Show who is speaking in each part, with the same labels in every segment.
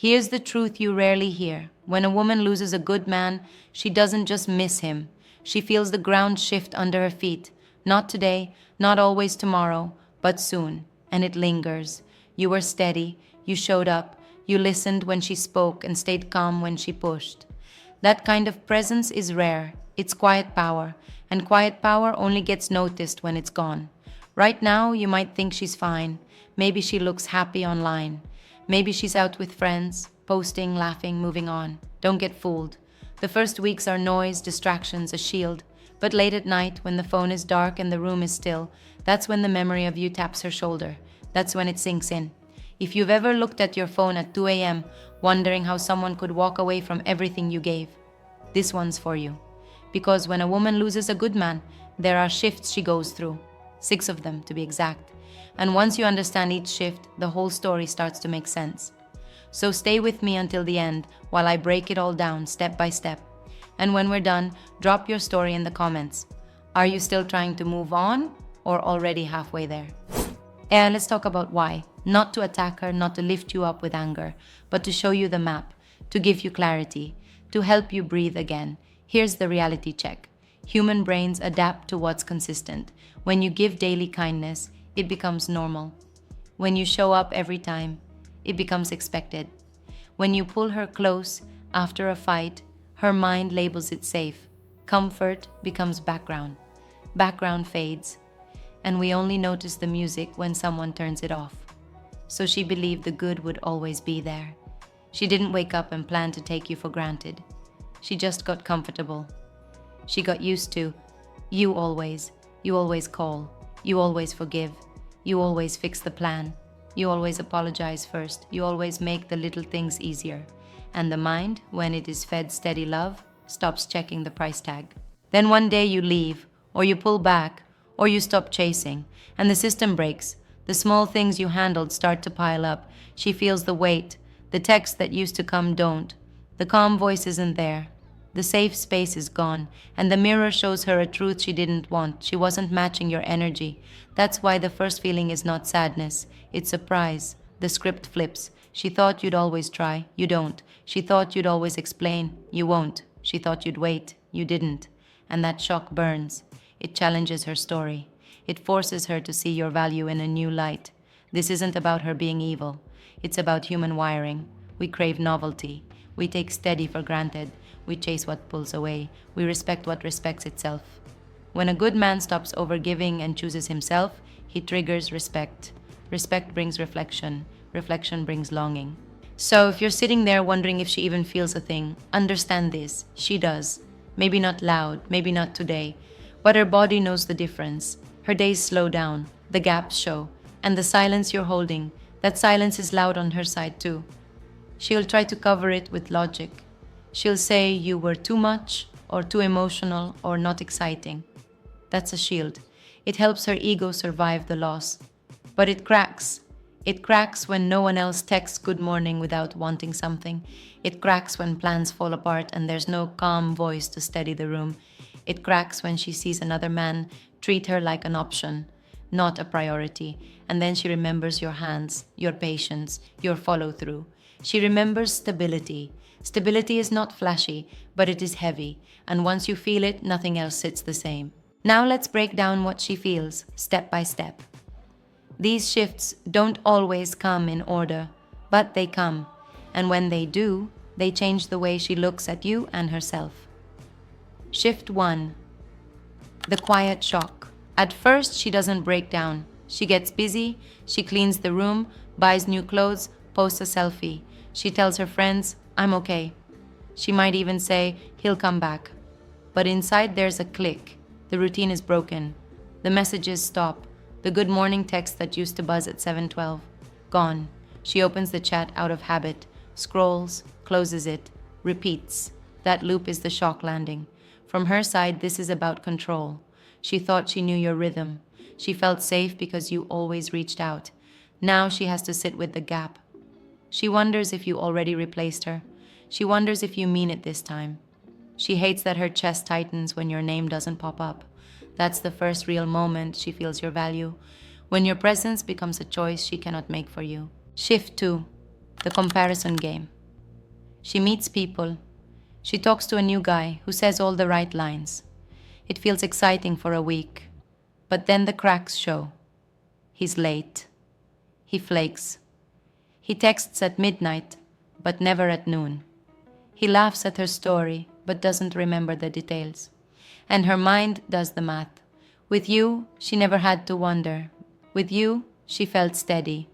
Speaker 1: Here's the truth you rarely hear. When a woman loses a good man, she doesn't just miss him. She feels the ground shift under her feet. Not today, not always tomorrow, but soon. And it lingers. You were steady, you showed up, you listened when she spoke and stayed calm when she pushed. That kind of presence is rare. It's quiet power, and quiet power only gets noticed when it's gone. Right now, you might think she's fine. Maybe she looks happy online. Maybe she's out with friends, posting, laughing, moving on. Don't get fooled. The first weeks are noise, distractions, a shield. But late at night, when the phone is dark and the room is still, that's when the memory of you taps her shoulder. That's when it sinks in. If you've ever looked at your phone at 2 a.m., wondering how someone could walk away from everything you gave, this one's for you. Because when a woman loses a good man, there are shifts she goes through. 6 of them, to be exact. And once you understand each shift, the whole story starts to make sense. So stay with me until the end while I break it all down step by step. And when we're done, drop your story in the comments. Are you still trying to move on or already halfway there? And let's talk about why. Not to attack her, not to lift you up with anger, but to show you the map, to give you clarity, to help you breathe again. Here's the reality check. Human brains adapt to what's consistent. When you give daily kindness, it becomes normal. When you show up every time, it becomes expected. When you pull her close after a fight, her mind labels it safe. Comfort becomes background. Background fades, and we only notice the music when someone turns it off. So she believed the good would always be there. She didn't wake up and plan to take you for granted. She just got comfortable. She got used to you always call, you always forgive, you always fix the plan, you always apologize first, you always make the little things easier. And the mind, when it is fed steady love, stops checking the price tag. Then one day you leave, or you pull back, or you stop chasing, and the system breaks. The small things you handled start to pile up. She feels the weight. The texts that used to come don't. The calm voice isn't there. The safe space is gone, and the mirror shows her a truth she didn't want. She wasn't matching your energy. That's why the first feeling is not sadness. It's surprise. The script flips. She thought you'd always try. You don't. She thought you'd always explain. You won't. She thought you'd wait. You didn't. And that shock burns. It challenges her story. It forces her to see your value in a new light. This isn't about her being evil. It's about human wiring. We crave novelty. We take steady for granted. We chase what pulls away. We respect what respects itself. When a good man stops overgiving and chooses himself, he triggers respect. Respect brings reflection. Reflection brings longing. So if you're sitting there wondering if she even feels a thing, understand this. She does. Maybe not loud, maybe not today, but her body knows the difference. Her days slow down, the gaps show, and the silence you're holding, that silence is loud on her side too. She'll try to cover it with logic. She'll say you were too much, or too emotional, or not exciting. That's a shield. It helps her ego survive the loss. But it cracks. It cracks when no one else texts good morning without wanting something. It cracks when plans fall apart and there's no calm voice to steady the room. It cracks when she sees another man treat her like an option, not a priority. And then she remembers your hands, your patience, your follow-through. She remembers stability. Stability is not flashy, but it is heavy. And once you feel it, nothing else sits the same. Now let's break down what she feels, step by step. These shifts don't always come in order, but they come. And when they do, they change the way she looks at you and herself. Shift 1. The quiet shock. At first, she doesn't break down. She gets busy, she cleans the room, buys new clothes, posts a selfie. She tells her friends, I'm okay. She might even say, he'll come back. But inside there's a click. The routine is broken. The messages stop. The good morning text that used to buzz at 7:12. Gone. She opens the chat out of habit, scrolls, closes it, repeats. That loop is the shock landing. From her side, this is about control. She thought she knew your rhythm. She felt safe because you always reached out. Now she has to sit with the gap. She wonders if you already replaced her. She wonders if you mean it this time. She hates that her chest tightens when your name doesn't pop up. That's the first real moment she feels your value. When your presence becomes a choice she cannot make for you. Shift 2. The comparison game. She meets people. She talks to a new guy who says all the right lines. It feels exciting for a week. But then the cracks show. He's late. He flakes. He texts at midnight, but never at noon. He laughs at her story, but doesn't remember the details. And her mind does the math. With you, she never had to wonder. With you, she felt steady.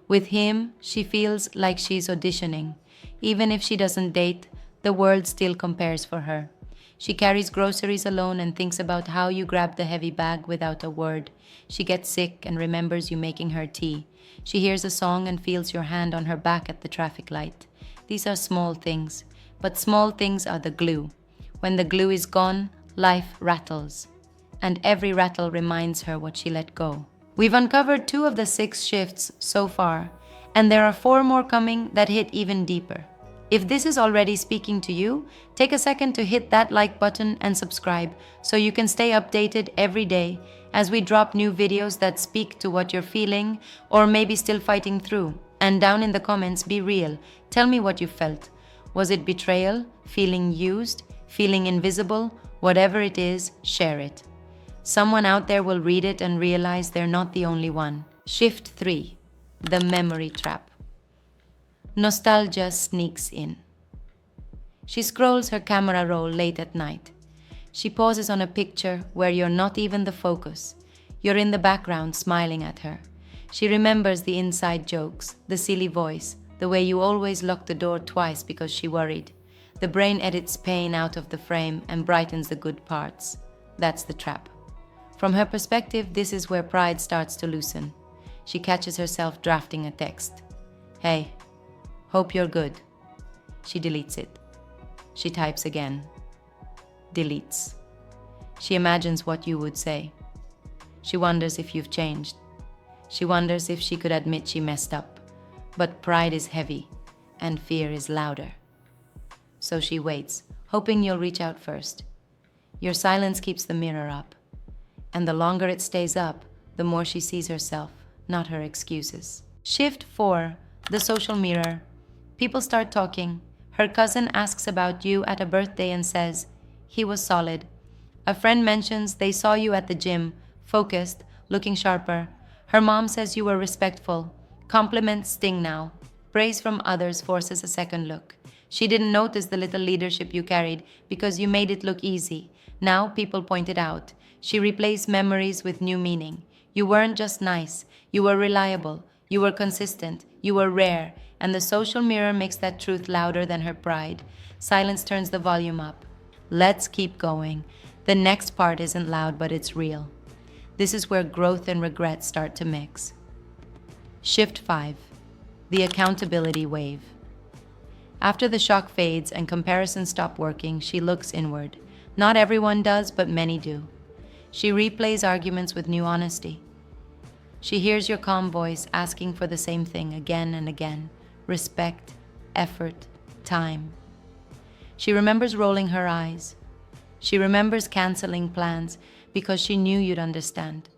Speaker 1: With him, she feels like she's auditioning. Even if she doesn't date, the world still compares for her. She carries groceries alone and thinks about how you grab the heavy bag without a word. She gets sick and remembers you making her tea. She hears a song and feels your hand on her back at the traffic light. These are small things, but small things are the glue. When the glue is gone, life rattles. And every rattle reminds her what she let go. We've uncovered 2 of the 6 shifts so far, and there are 4 more coming that hit even deeper. If this is already speaking to you, take a second to hit that like button and subscribe so you can stay updated every day as we drop new videos that speak to what you're feeling or maybe still fighting through. And down in the comments, be real. Tell me what you felt. Was it betrayal? Feeling used? Feeling invisible? Whatever it is, share it. Someone out there will read it and realize they're not the only one. Shift 3. The memory trap. Nostalgia sneaks in. She scrolls her camera roll late at night. She pauses on a picture where you're not even the focus. You're in the background smiling at her. She remembers the inside jokes, the silly voice, the way you always lock the door twice because she worried. The brain edits pain out of the frame and brightens the good parts. That's the trap. From her perspective, this is where pride starts to loosen. She catches herself drafting a text. Hey, hope you're good. She deletes it. She types again. Deletes. She imagines what you would say. She wonders if you've changed. She wonders if she could admit she messed up. But pride is heavy, and fear is louder. So she waits, hoping you'll reach out first. Your silence keeps the mirror up. And the longer it stays up, the more she sees herself, not her excuses. Shift 4. The social mirror. People start talking. Her cousin asks about you at a birthday and says, he was solid. A friend mentions they saw you at the gym, focused, looking sharper. Her mom says you were respectful. Compliments sting now. Praise from others forces a second look. She didn't notice the little leadership you carried because you made it look easy. Now people point it out. She replays memories with new meaning. You weren't just nice. You were reliable. You were consistent. You were rare. And the social mirror makes that truth louder than her pride. Silence turns the volume up. Let's keep going. The next part isn't loud, but it's real. This is where growth and regret start to mix. Shift 5. The accountability wave. After the shock fades and comparisons stop working, she looks inward. Not everyone does, but many do. She replays arguments with new honesty. She hears your calm voice asking for the same thing again and again. Respect, effort, time. She remembers rolling her eyes. She remembers canceling plans because she knew you'd understand.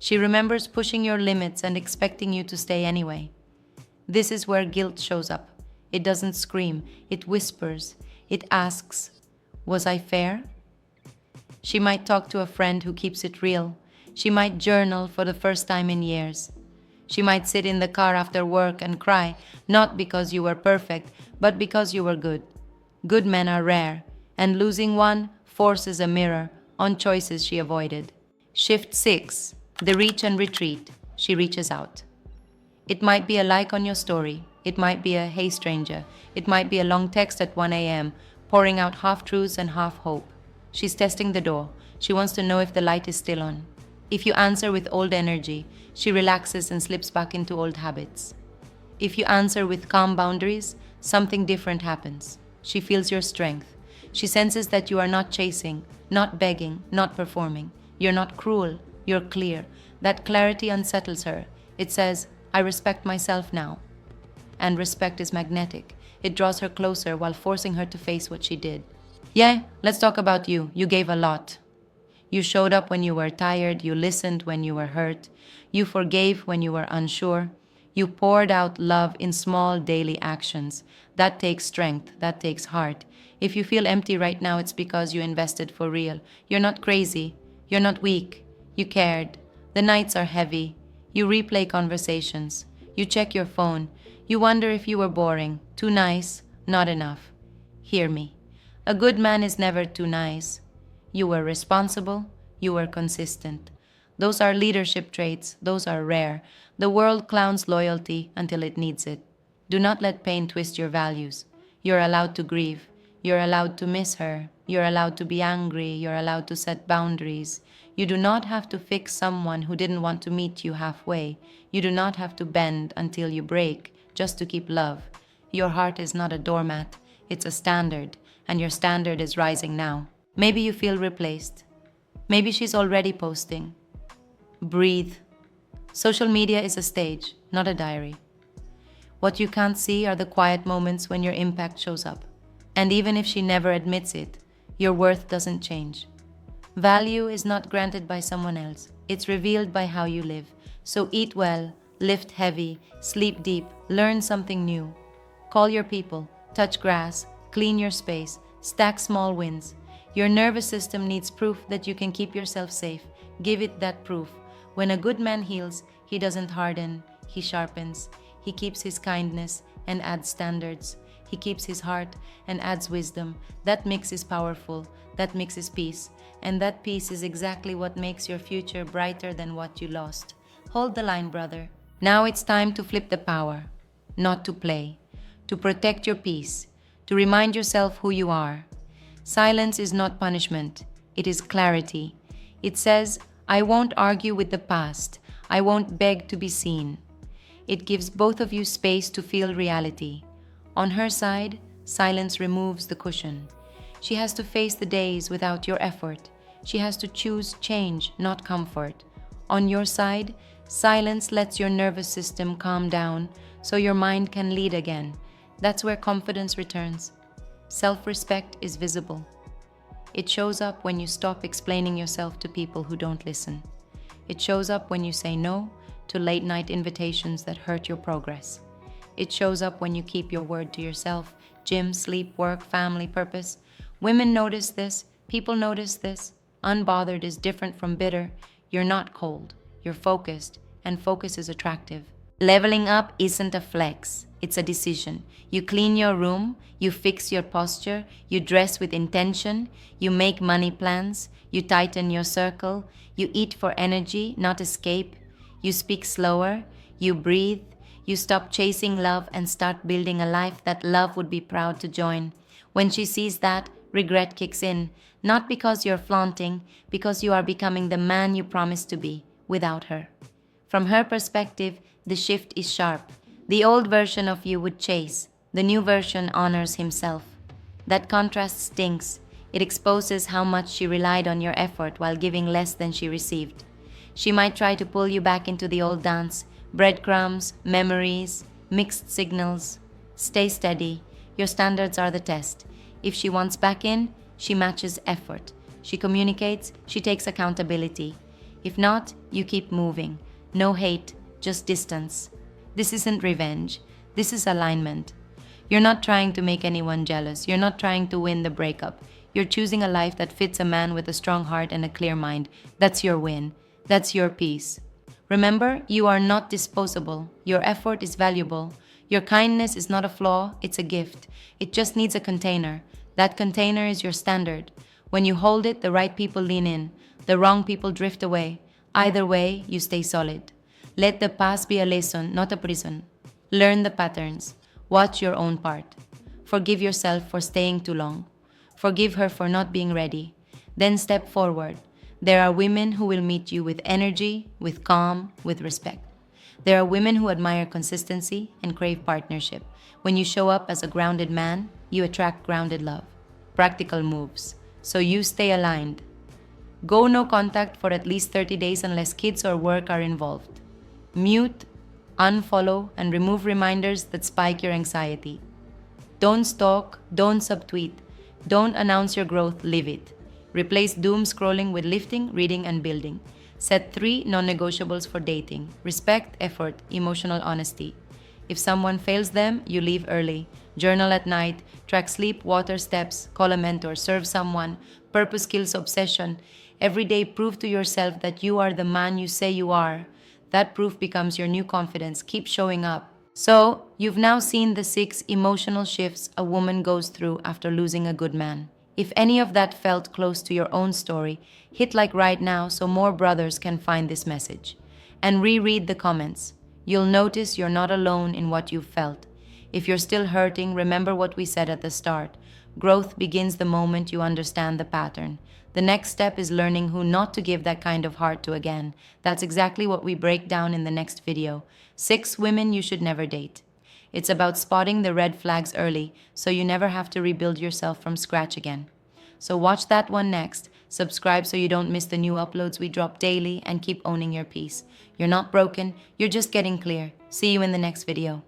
Speaker 1: She remembers pushing your limits and expecting you to stay anyway. This is where guilt shows up. It doesn't scream, it whispers. It asks, was I fair? She might talk to a friend who keeps it real. She might journal for the first time in years. She might sit in the car after work and cry, not because you were perfect, but because you were good. Good men are rare, and losing one forces a mirror on choices she avoided. Shift 6. The reach and retreat. She reaches out. It might be a like on your story. It might be a hey stranger. It might be a long text at 1 a.m., pouring out half-truths and half-hope. She's testing the door. She wants to know if the light is still on. If you answer with old energy, she relaxes and slips back into old habits. If you answer with calm boundaries, something different happens. She feels your strength. She senses that you are not chasing, not begging, not performing. You're not cruel, you're clear. That clarity unsettles her. It says, I respect myself now. And respect is magnetic. It draws her closer while forcing her to face what she did. Yeah, let's talk about you. You gave a lot. You showed up when you were tired. You listened when you were hurt. You forgave when you were unsure. You poured out love in small daily actions. That takes strength, that takes heart. If you feel empty right now, it's because you invested for real. You're not crazy, you're not weak, you cared. The nights are heavy. You replay conversations, you check your phone, you wonder if you were boring, too nice, not enough. Hear me. A good man is never too nice. You were responsible, you were consistent. Those are leadership traits, those are rare. The world clowns loyalty until it needs it. Do not let pain twist your values. You're allowed to grieve. You're allowed to miss her. You're allowed to be angry. You're allowed to set boundaries. You do not have to fix someone who didn't want to meet you halfway. You do not have to bend until you break just to keep love. Your heart is not a doormat. It's a standard, and your standard is rising now. Maybe you feel replaced. Maybe she's already posting. Breathe. Social media is a stage, not a diary. What you can't see are the quiet moments when your impact shows up. And even if she never admits it, your worth doesn't change. Value is not granted by someone else. It's revealed by how you live. So eat well, lift heavy, sleep deep, learn something new. Call your people, touch grass, clean your space, stack small wins. Your nervous system needs proof that you can keep yourself safe. Give it that proof. When a good man heals, he doesn't harden, he sharpens. He keeps his kindness and adds standards. He keeps his heart and adds wisdom. That mix is powerful. That mix is peace. And that peace is exactly what makes your future brighter than what you lost. Hold the line, brother. Now it's time to flip the power. Not to play. To protect your peace. To remind yourself who you are. Silence is not punishment. It is clarity. It says, I won't argue with the past. I won't beg to be seen. It gives both of you space to feel reality. On her side, silence removes the cushion. She has to face the days without your effort. She has to choose change, not comfort. On your side, silence lets your nervous system calm down so your mind can lead again. That's where confidence returns. Self-respect is visible. It shows up when you stop explaining yourself to people who don't listen. It shows up when you say no to late-night invitations that hurt your progress. It shows up when you keep your word to yourself. Gym, sleep, work, family, purpose. Women notice this. People notice this. Unbothered is different from bitter. You're not cold. You're focused, and focus is attractive. Leveling up isn't a flex. It's a decision. You clean your room, you fix your posture, you dress with intention, you make money plans, you tighten your circle, you eat for energy, not escape, you speak slower, you breathe, you stop chasing love and start building a life that love would be proud to join. When she sees that, regret kicks in, not because you're flaunting, because you are becoming the man you promised to be without her. From her perspective, the shift is sharp. The old version of you would chase. The new version honors himself. That contrast stinks. It exposes how much she relied on your effort while giving less than she received. She might try to pull you back into the old dance. Breadcrumbs, memories, mixed signals. Stay steady. Your standards are the test. If she wants back in, she matches effort. She communicates, she takes accountability. If not, you keep moving. No hate, just distance. This isn't revenge. This is alignment. You're not trying to make anyone jealous. You're not trying to win the breakup. You're choosing a life that fits a man with a strong heart and a clear mind. That's your win. That's your peace. Remember, you are not disposable. Your effort is valuable. Your kindness is not a flaw, it's a gift. It just needs a container. That container is your standard. When you hold it, the right people lean in. The wrong people drift away. Either way, you stay solid. Let the past be a lesson, not a prison. Learn the patterns. Watch your own part. Forgive yourself for staying too long. Forgive her for not being ready. Then step forward. There are women who will meet you with energy, with calm, with respect. There are women who admire consistency and crave partnership. When you show up as a grounded man, you attract grounded love. Practical moves. So you stay aligned. Go no contact for at least 30 days unless kids or work are involved. Mute, unfollow, and remove reminders that spike your anxiety. Don't stalk, don't subtweet, don't announce your growth, live it. Replace doom scrolling with lifting, reading, and building. Set 3 non-negotiables for dating: respect, effort, emotional honesty. If someone fails them, you leave early. Journal at night, track sleep, water steps, call a mentor, serve someone, purpose kills obsession. Every day prove to yourself that you are the man you say you are. That proof becomes your new confidence. Keep showing up. So, you've now seen the 6 emotional shifts a woman goes through after losing a good man. If any of that felt close to your own story, hit like right now so more brothers can find this message. And reread the comments. You'll notice you're not alone in what you've felt. If you're still hurting, remember what we said at the start. Growth begins the moment you understand the pattern. The next step is learning who not to give that kind of heart to again. That's exactly what we break down in the next video. 6 women you should never date. It's about spotting the red flags early so you never have to rebuild yourself from scratch again. So watch that one next. Subscribe so you don't miss the new uploads we drop daily, and keep owning your peace. You're not broken, you're just getting clear. See you in the next video.